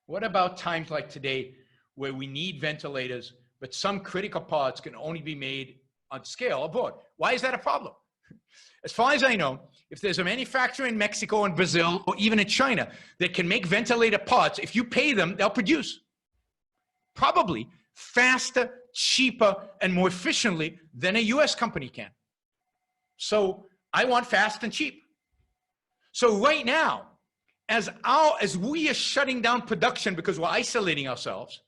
What about times like today where we need ventilators, but some critical parts can only be made on scale abroad? Why is that a problem? As far as I know, if there's a manufacturer in Mexico and Brazil, or even in China, that can make ventilator parts, if you pay them, they'll produce. Probably faster, cheaper, and more efficiently than a US company can. So I want fast and cheap. So right now, as we are shutting down production because we're isolating ourselves,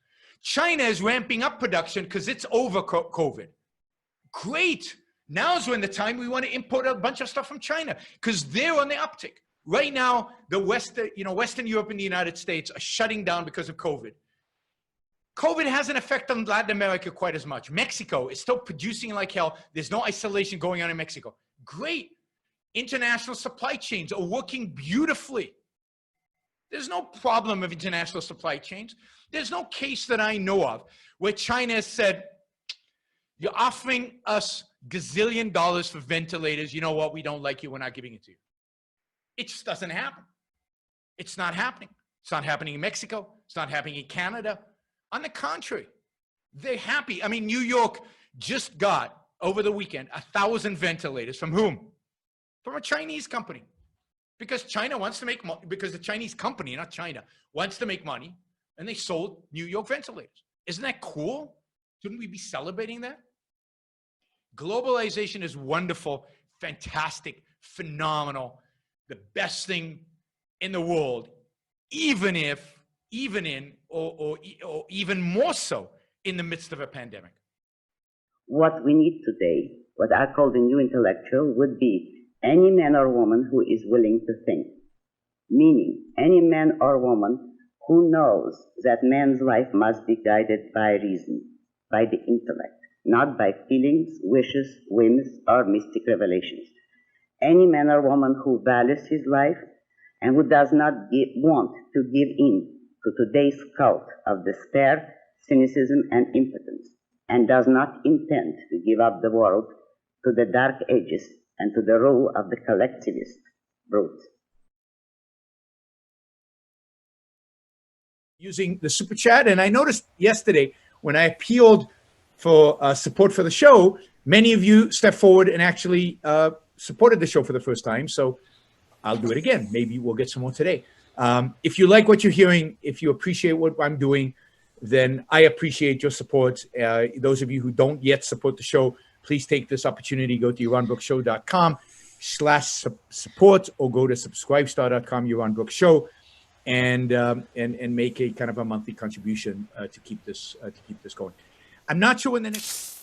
China is ramping up production because it's over COVID. Great. Now's when the time we want to import a bunch of stuff from China because they're on the uptick. Right now, the Western Europe and the United States are shutting down because of COVID. COVID has an effect on Latin America quite as much. Mexico is still producing like hell. There's no isolation going on in Mexico. Great. International supply chains are working beautifully. There's no problem of international supply chains. There's no case that I know of where China has said, you're offering us gazillion dollars for ventilators. You know what? We don't like you. We're not giving it to you. It just doesn't happen. It's not happening. It's not happening in Mexico. It's not happening in Canada. On the contrary, they're happy. I mean, New York just got, over the weekend, 1,000 ventilators. From whom? From a Chinese company. Because China wants to make money, because the Chinese company, not China, wants to make money, and they sold New York ventilators. Isn't that cool? Shouldn't we be celebrating that? Globalization is wonderful, fantastic, phenomenal, the best thing in the world, even more so in the midst of a pandemic. What we need today, what I call the new intellectual, would be any man or woman who is willing to think. Meaning, any man or woman who knows that man's life must be guided by reason, by the intellect, not by feelings, wishes, whims, or mystic revelations. Any man or woman who values his life and who does not want to give in to today's cult of despair, cynicism, and impotence, and does not intend to give up the world to the dark ages and to the rule of the collectivist brute. Using the super chat, and I noticed yesterday when I appealed for support for the show, many of you stepped forward and actually supported the show for the first time. So I'll do it again. Maybe we'll get some more today. If you like what you're hearing, if you appreciate what I'm doing, then I appreciate your support. Those of you who don't yet support the show, please take this opportunity. Go to yaronbrookshow.com/support or go to subscribestar.com, Yaron Brook Show, and make a kind of a monthly contribution to keep this going. I'm not sure when the next